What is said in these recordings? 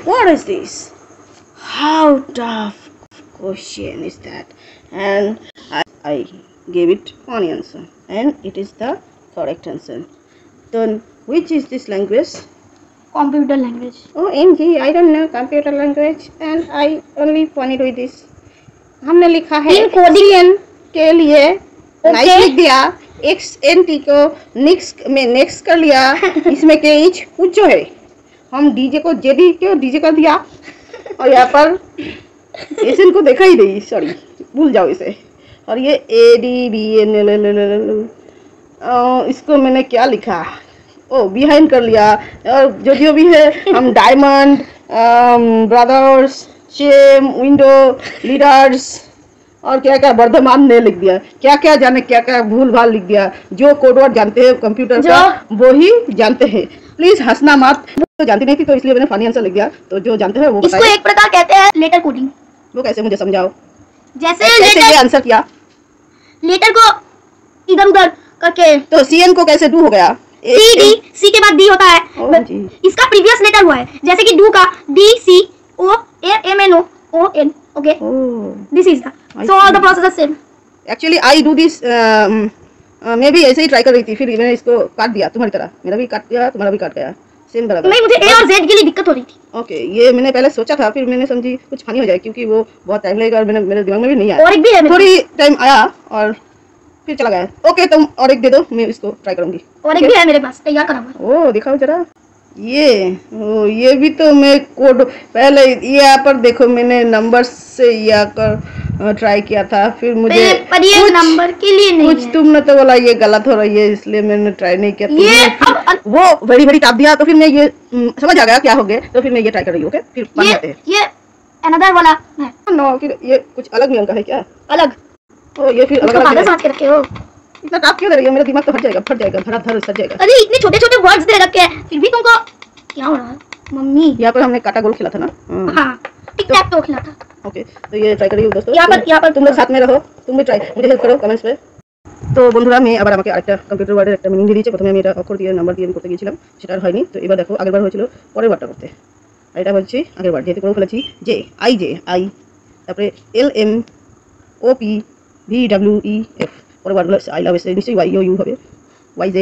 What is this? How tough question is that? And I gave it one answer, and it is the correct answer. Then, which is this language? Computer language. OMG, I don't know computer language, and I only funny with this. हमने लिखा है CN के लिए nice लिख दिया, XNT को निक्स में next कर लिया, इसमें के इच पूछो है, हम डीजे को जेडी क्यों डीजे कर दिया, और यहाँ पर एसएन को देखा ही नहीं, सॉरी भूल जाओ इसे, और ये ADBN इसको मैंने क्या लिखा, ओ बिहाइंड कर लिया, और जो भी है हम diamond brothers shame window leaders और क्या क्या वर्धमान ने लिख दिया, क्या क्या जाने क्या क्या भूल भाल लिख दिया, जो कोडवर्ड जानते हैं कंप्यूटर का वो ही जानते हैं, प्लीज हंसना मत, तो जानती नहीं थी तो इसलिए मैंने फनी आंसर लिख दिया, तो जो जानते हैं वो बताएं। इसको एक प्रकार कहते हैं लेटर कोडिंग। वो कैसे मुझे समझाओ, जैसे ये आंसर किया लेटर को इधर उधर करके, तो सीएन को कैसे डू हो गया, सी के बाद डी होता है, इसका प्रीवियस लेटर हुआ है, जैसे कि डू का DCOMNO ON, okay, this is that, so all the process are same. Actually I do this मैं भी ऐसे ही ट्राई कर रही थी, फिर मैंने इसको काट दिया तुम्हारी तरह, मेरा भी काट गया तुम्हारा भी काट गया, सेम बराबर। नहीं, मुझे A और Z के लिए दिक्कत हो रही थी। ओके, ये मैंने पहले सोचा था, फिर मैंने समझी कुछ फनी हो जाए क्योंकि वो बहुत टाइम लगेगा और मेरे दिमाग में भी नहीं आया, और एक भी है, थोड़ी टाइम आया और फिर चला गया। ओके, तुम और एक दे दो, मैं इसको ट्राई करूंगी। और एक भी है मेरे पास तैयार करा हुआ। ओ दिखाओ जरा, ये भी तो मैं कोड पहले यहाँ पर देखो, मैंने नंबर से यहाँ कर ट्राई किया था, फिर मुझे पर ये नंबर के लिए नहीं कुछ तुमने तो बोला ये गलत हो रही है, इसलिए मैंने ट्राई नहीं किया। ये वो वेरी वेरी टाप दिया, तो फिर मैं ये समझ आ गया क्या हो गया, तो फिर मैं ये ट्राई कर रही हूँ। ओके, फिर बन जाते हैं। ये अनदर वाला है नो, फिर ये कुछ अलग नियम का है क्या, अलग? ओ ये फिर अलग अलग समझ के रखे हो, इतना टाप क्यों दे रही हो, मेरा दिमाग तो फट जाएगा धरा धर सज जाएगा। अरे इतने छोटे छोटे वर्ड्स दे रखे हैं, फिर भी तुमको क्या हो रहा है मम्मी? यहाँ पर हमने काटा गोल खेला था ना, हाँ टिक टैक टो खेला था। ओके, तो ये ट्राई करिए दोस्तों, यहाँ पर तुम लोग साथ में रहो, तुम भी ट्राई, मुझे हेल्प करो कमेंट्स पे। তো বন্ধুরা আমি আবার আমাকে আরেকটা কম্পিউটার ওয়ার্ডের একটা মিনিং দিয়ে দিয়েছে, প্রথমে আমি এটা অক্ষর দিয়ে নাম্বার দিয়ে করতে গিয়েছিলাম, সেটা আর হয়নি। তো এবার দেখো, আগেরবার হয়েছিল পরের ওয়ার্ডটা করতে, আর এটা হচ্ছে আগের ওয়ার্ড, যেহেতু করে ফেলেছি জে আই, তারপরে LMOPVWEF, পরের ওয়ার্ডগুলো আই লাভ এসে নিশ্চয়ই YOU হবে, YZ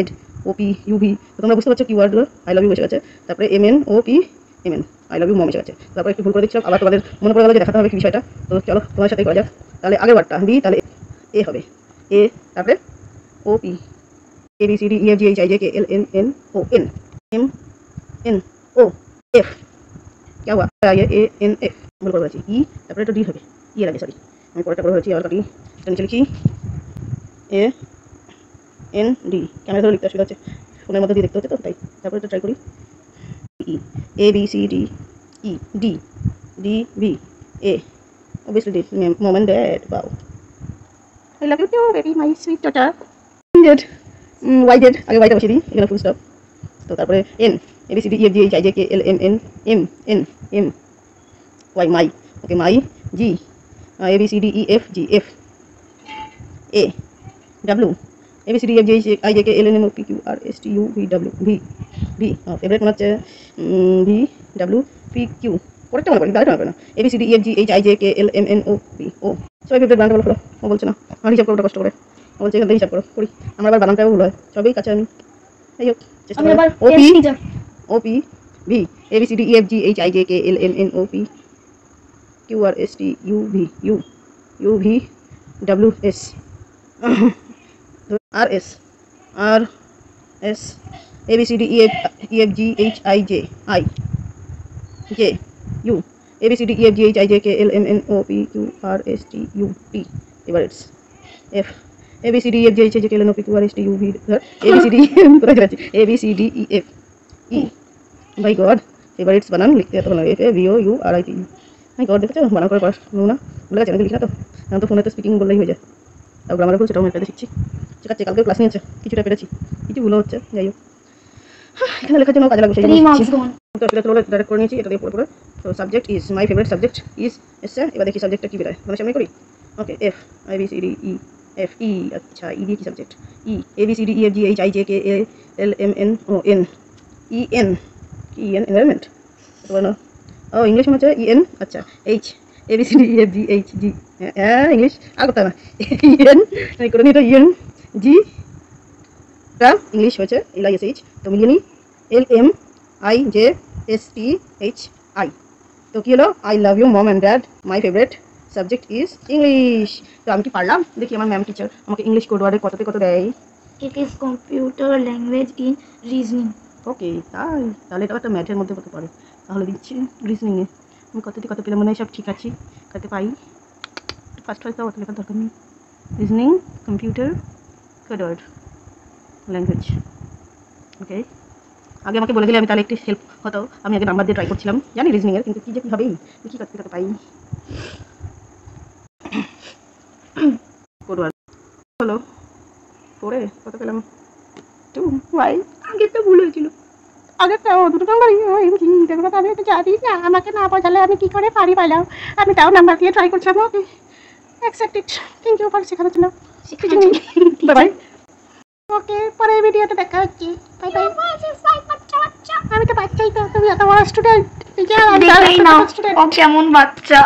OPUV, তো তোমরা বুঝতে পারছো কি ওয়ার্ডগুলো, আই লাভ ইউ বসে আছে, তারপরে MNOPMN I love you mom এসে আছে, তারপরে একটু ভুল করে দেখছিলাম, আবার তোমাদের মনে পড়ে গেল যে দেখাতে হবে কি বিষয়টা, তো চলো তোমার সাথেই করা যাক। তাহলে আগের ওয়ার্ডটা বি, তাহলে এ হবে, ए, তারপরে OP ABCDEFGHIJKLMNON MNOF, क्या हुआ ये ANF ভুল করে বলেছি, ই তারপরে তো ডি হবে, ই লাগে, সরি আমি পরেরটা করে বলেছি, আর কাটি এটা নিচে লিখি AND, ক্যামেরা ধরে লিখতে অসুবিধা হচ্ছে, ফোনের মধ্যে দিয়ে দেখতে হচ্ছে তো তাই, তারপরে এটা ট্রাই করি ই ABCDEDB A, obviously this mom and dad, wow, I love you too, baby, my sweet daughter. YZ, আগে ওয়াইটা বসিয়ে দিই, এখানে ফুল স্টপ, তো তারপরে N ABCDEFGHIJKLMNN Y my, okay my, G ABCDEFGF A W ABCDEFGHIJKLMNOPQRSTUVW V favourite মনে হচ্ছে VWPQ, পরেরটা মনে করি, দাঁড়াতে হবে না, ABCDEFGHIJKLMNOP O, সবাই ফেভারিট বানানটা বলো, ও বলছে না, আমার হিসাব করোটা কষ্ট করে, ও বলছে এখান থেকে হিসাব করো, করি আমরা আবার বানানটাও ভুল হয়, সবই কাছে আমি, এই হোক চেষ্টা করি। OPV ABCDEFGHIJKLMNOP QRSTUVU UVWS RS ABCDEFGHIJI JU ABCDEFGHIJKLMNOPQRSTUT favorites F ABCDEFGHIJKLMNOPQRSTUV ABCDEF E, my God, favorites বানান লিখতে এত ভালো লাগে, FAVOURIT, my God, দেখেছো বানান করে পড়াশোনা না ভুলে গেছে, নাকি লিখা তো, এখন তো ফোনে তো স্পিকিং বললেই হয়ে যায়, তাও গ্রামার ভুল সেটাও আমি একটা শিখছি, ঠিক আছে, কালকে ক্লাস নিয়েছে, কিছুটা পেরেছি, কিছু ভুলও হচ্ছে, যাই হোক এখানে লেখার জন্য কাজে লাগবে, সেই তো সেটা তো ডাইরেক্ট করে নিয়েছি, এটা দিয়ে পড়ে তো subject is my favourite subject is এসছে, এবার দেখি সাবজেক্টটা কি বেরোয়, মানে সামনে করি। ওকে, F ABCDEFE, আচ্ছা ই দিয়ে কি subject, E ABCDEFGHIJKLMNON EN environment, ও ইংলিশ হচ্ছে EN, আচ্ছা H ABCDEFGHG, হ্যাঁ ইংলিশ আর কথা না EN আমি করে নিই, এটা EN G ইংলিশ হচ্ছে LISH, তো মিলিয়ে নিই LMIJSTHI। তো কি হলো, I love you mom and dad, my favourite subject is English. তো আমি কি পারলাম, দেখি আমার ম্যাম টিচার আমাকে ইংলিশ কোড ওয়ার্ডে কততে কত দেয়। It is computer language in reasoning. ওকে তাই, তাহলে এটা একটা ম্যাথের মধ্যে হতে পারে, তাহলে দিচ্ছি রিজনিংয়ে আমি কতটি কত পেলাম, মনে হয় সব ঠিক আছে, কত পাই ফার্স্ট হয়তো অত লেখার দরকার নেই। Reasoning computer code word language, okay. আগে আমাকে বলে দিলে আমি তাহলে একটু হেল্প হতো, আমি আগে নাম্বার দিয়ে ট্রাই করছিলাম জানি রিজনিংয়ের, কিন্তু কী যে কী হবেই দেখি কত কত পাই। কোড ওয়ার্ড হলো পড়ে কত পেলাম 2 ওয়াই, আগে তো ভুল হয়েছিল, আগে তো দুটো নাম্বারই কি দেখো তো, আমি তো জানি না, আমাকে না বোঝালে আমি কি করে পারি পাইলাম, আমি তাও নাম্বার দিয়ে ট্রাই করছিলাম। ওকে অ্যাকসেপ্টেড, থ্যাংক ইউ ফর শেখানোর জন্য, বাই বাই। ওকে পরে ভিডিওতে দেখা হচ্ছে, বাই বাই। আমি তো বাচ্চাই, তো তুমি এত বড় স্টুডেন্ট, দেখেই নাও ও কেমন বাচ্চা।